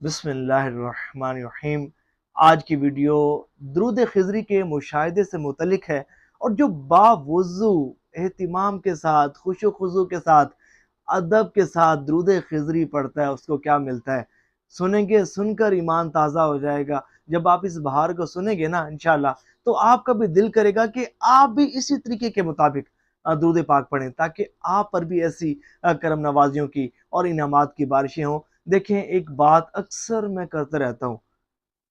बिस्मिल्लाहिर्रहमानिर्रहीम। आज की वीडियो दुरूद खिज़री के मुशाहिदे से मुतल्लिक है और जो बावुज़ू एहतिमाम के साथ, खुशू खुज़ू के साथ, अदब के साथ दुरूद खिज़री पढ़ता है उसको क्या मिलता है। सुनेंगे, सुनकर ईमान ताज़ा हो जाएगा। जब आप इस बहार को सुनेंगे ना इंशाअल्लाह, तो आपका भी दिल करेगा कि आप भी इसी तरीके के मुताबिक दुरूद पाक पढ़ें, ताकि आप पर भी ऐसी करम नवाजियों की और इनामात की बारिशें हों। देखें, एक बात अक्सर मैं करता रहता हूँ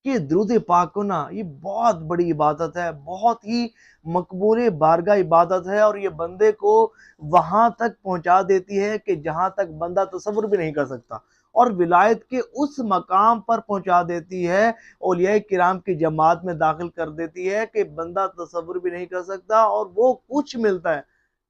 कि दुरूद पाक को ना, ये बहुत बड़ी इबादत है, बहुत ही मकबूल बारगाह इबादत है और ये बंदे को वहाँ तक पहुँचा देती है कि जहाँ तक बंदा तसव्वुर भी नहीं कर सकता, और विलायत के उस मकाम पर पहुँचा देती है, औलिया किराम की जमात में दाखिल कर देती है कि बंदा तसव्वुर भी नहीं कर सकता और वो कुछ मिलता है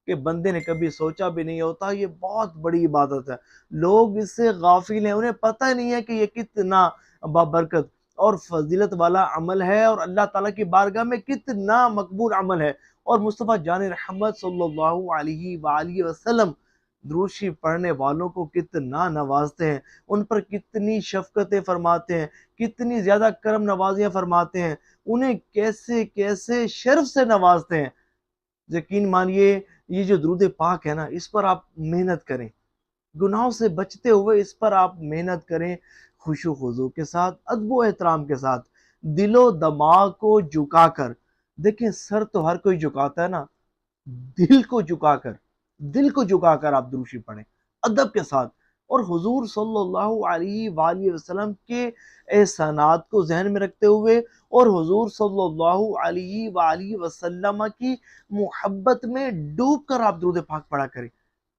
कि बंदे ने कभी सोचा भी नहीं होता। ये बहुत बड़ी इबादत है। लोग इससे गाफिल हैं, उन्हें पता ही नहीं है कि ये कितना बाबरकत और फजीलत वाला अमल है और अल्लाह ताला की बारगाह में कितना मकबूल अमल है। और मुस्तफ़ा जान रहमत सल्लल्लाहु अलैहि वसल्लम दुरूद शरीफ पढ़ने वालों को कितना नवाजते हैं, उन पर कितनी शफकतें फरमाते हैं, कितनी ज़्यादा करम नवाजियाँ फरमाते हैं, उन्हें कैसे कैसे शर्फ से नवाजते हैं। यकीन मानिए, ये जो दुरूद पाक है ना, इस पर आप मेहनत करें, गुनाहों से बचते हुए इस पर आप मेहनत करें, खुशू खुजू के साथ, अदब एहतराम के साथ, दिलो दिमाग को झुकाकर। देखिए, सर तो हर कोई झुकाता है ना, दिल को झुकाकर, दिल को झुकाकर आप दुरूद शरीफ पढ़ें अदब के साथ, और हुजूर सल्लल्लाहु अलैहि वसल्लम के एहसानात को जहन में रखते हुए और हुजूर सल्लल्लाहु अलैहि वसल्लम की मोहब्बत में डूब कर आप दुरूद पाक पढ़ा करें।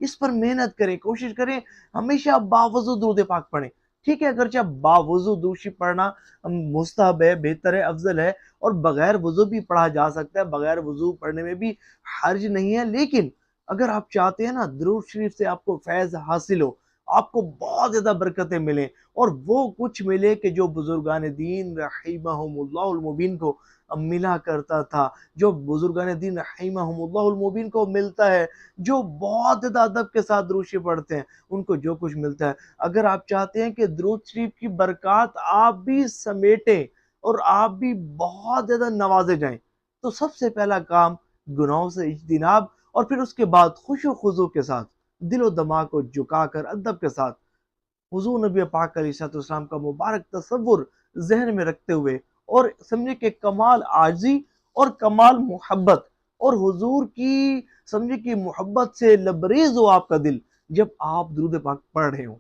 इस पर मेहनत करें, कोशिश करें हमेशा बावजू दुरूद पाक पढ़ें। ठीक है, अगरचे बावजू दुरूद शरीफ पढ़ना मुस्तहब है, बेहतर है, अफजल है, और बगैर वजू भी पढ़ा जा सकता है, बगैर वजू पढ़ने में भी हर्ज नहीं है। लेकिन अगर आप चाहते हैं ना दुरूद शरीफ से आपको फैज़ हासिल हो, आपको बहुत ज़्यादा बरकतें मिलें और वो कुछ मिले कि जो बुजुर्गान दीन रहिमहुमुल्लाहुल मुबीन को मिला करता था, जो बुजुर्गान दीन रहिमहुमुल्लाहुल मुबीन को मिलता है, जो बहुत ज़्यादा अदब के साथ दुरूद शरीफ पढ़ते हैं, उनको जो कुछ मिलता है। अगर आप चाहते हैं कि दुरूद शरीफ की बरक़ात आप भी समेटें और आप भी बहुत ज़्यादा नवाजे जाएं, तो सबसे पहला काम गुनाहों से इज्तिनाब, और फिर उसके बाद खुशू खुजू के साथ, दिलो दिमाग को झुकाकर अदब के साथ हुजूर नबी पाक अलैहिस्सलाम का मुबारक तसव्वुर जहन में रखते हुए, और समझे कि कमाल आजी और कमाल मोहब्बत, और हुजूर की समझे कि मोहब्बत से लबरेज हो आपका दिल जब आप दुरूद पाक पढ़ रहे हो।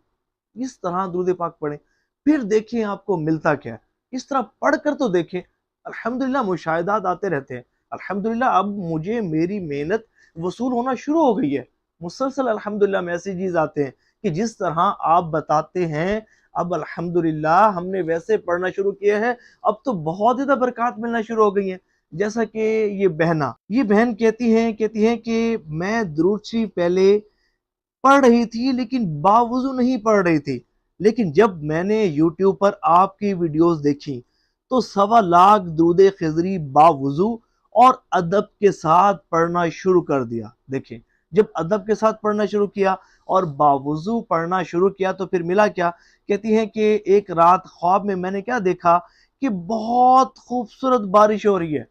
इस तरह दुरूद पाक पढ़ें, फिर देखें आपको मिलता क्या है। इस तरह पढ़ कर तो देखें, अल्हम्दुलिल्लाह मुशाहिदात आते रहते हैं। अल्हम्दुलिल्लाह अब मुझे मेरी मेहनत वसूल होना शुरू हो गई है। मुसलसल अल्हम्दुलिल्लाह मैसेजेस आते हैं कि जिस तरह आप बताते हैं, अब अल्हम्दुलिल्लाह हमने वैसे पढ़ना शुरू किया है, अब तो बहुत ज़्यादा बरक़ात मिलना शुरू हो गई हैं। जैसा कि ये बहन कहती हैं कि मैं दुरूद शरीफ पहले पढ़ रही थी लेकिन बावजू नहीं पढ़ रही थी, लेकिन जब मैंने यूट्यूब पर आपकी वीडियोस देखी तो 1.25 लाख दुरूद खिज़री बावजू और अदब के साथ पढ़ना शुरू कर दिया। देखिए, जब अदब के साथ पढ़ना शुरू किया और बावजू पढ़ना शुरू किया तो फिर मिला क्या। कहती हैं कि एक रात ख्वाब में मैंने क्या देखा कि बहुत खूबसूरत बारिश हो रही है।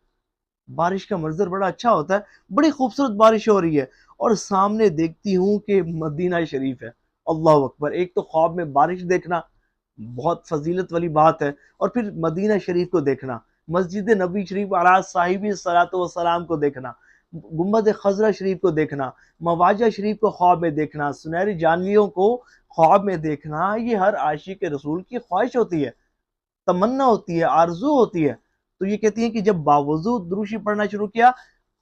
बारिश का मंजर बड़ा अच्छा होता है, बड़ी खूबसूरत बारिश हो रही है, और सामने देखती हूँ कि मदीना शरीफ है। अल्लाह अकबर! एक तो ख्वाब में बारिश देखना बहुत फजीलत वाली बात है, और फिर मदीना शरीफ को देखना, मस्जिद नबी शरीफ अला साहिबी सलातो व सलाम को देखना, गुम्बद खजरा शरीफ को देखना, मवाजा शरीफ को ख्वाब में देखना, सुनहरी जानलियों को ख्वाब में देखना, ये हर आशिक रसूल की ख्वाहिश होती है, तमन्ना होती है, आरज़ू होती है। तो ये कहती हैं कि जब बावजूद दुरूद शरीफ पढ़ना शुरू किया,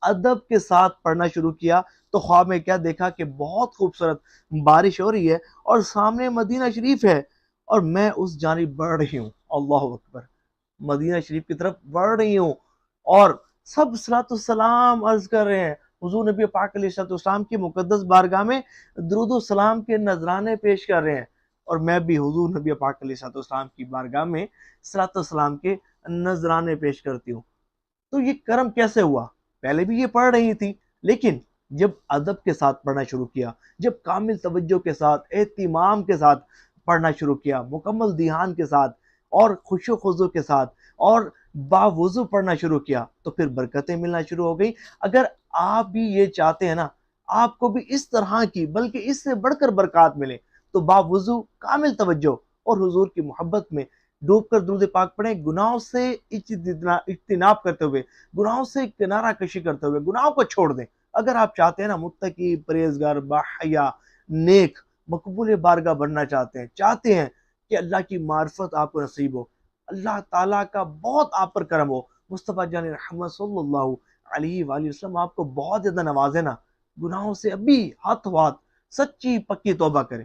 अदब के साथ पढ़ना शुरू किया, तो ख्वाब में क्या देखा कि बहुत खूबसूरत बारिश हो रही है और सामने मदीना शरीफ है, और मैं उस जानिब बढ़ रही हूँ। अल्लाहु अकबर! मदीना शरीफ की तरफ बढ़ रही हूँ, और सब सलातो सलाम अर्ज कर रहे हैं, हुजूर नबी पाक अलैहिस्सलाम की मुकद्दस बारगाह में दुरूद सलाम के नजराने पेश कर रहे हैं, और मैं भी हुजूर नबी पाक अलैहिस्सलाम की बारगाह में सलातो सलाम के नजराने पेश करती हूँ। तो ये करम कैसे हुआ? पहले भी ये पढ़ रही थी, लेकिन जब अदब के साथ पढ़ना शुरू किया, जब कामिल तवज्जो के साथ, एहतिमाम के साथ پڑھنا شروع کیا مکمل دھیان کے ساتھ اور خشوع و خضوع کے ساتھ اور باوضو پڑھنا شروع کیا تو پھر برکتیں ملنا شروع ہو گئی۔ اگر آپ بھی یہ چاہتے ہیں نا آپ کو بھی اس طرح کی بلکہ اس سے بڑھ کر برکات ملے تو باوضو کامل توجہ اور حضور کی محبت میں ڈوب کر درود پاک پڑھیں، گناہوں سے اجتناب کرتے ہوئے، گناہوں سے کنارہ کشی کرتے ہوئے گناہوں کو چھوڑ دیں۔ اگر آپ چاہتے ہیں نا متقی، پرہیزگار، باحیا، نیک، مقبول بارگاہ بننا چاہتے ہیں کہ اللہ کی معرفت آپ کو نصیب ہو، اللہ تعالیٰ کا بہت آپ پر کرم ہو، مصطفیٰ جان رحمت صلی اللہ علیہ وآلہ وسلم آپ کو بہت زیادہ نوازے نا، گناہوں سے ابھی ہاتھ سچی پکی توبہ کریں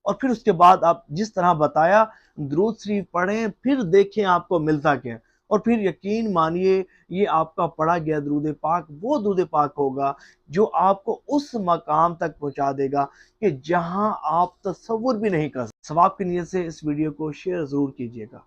اور پھر اس کے بعد آپ جس طرح بتایا درود شریف پڑھیں، پھر دیکھیں آپ کو ملتا کیا ہے، اور پھر یقین مانیے یہ آپ کا پڑھا گیا درود پاک وہ درود پاک ہوگا جو آپ کو اس مقام تک پہنچا دے گا کہ جہاں آپ تصور بھی نہیں کر سکتے۔ ثواب کی نیت سے اس ویڈیو کو شیئر ضرور کیجیے گا۔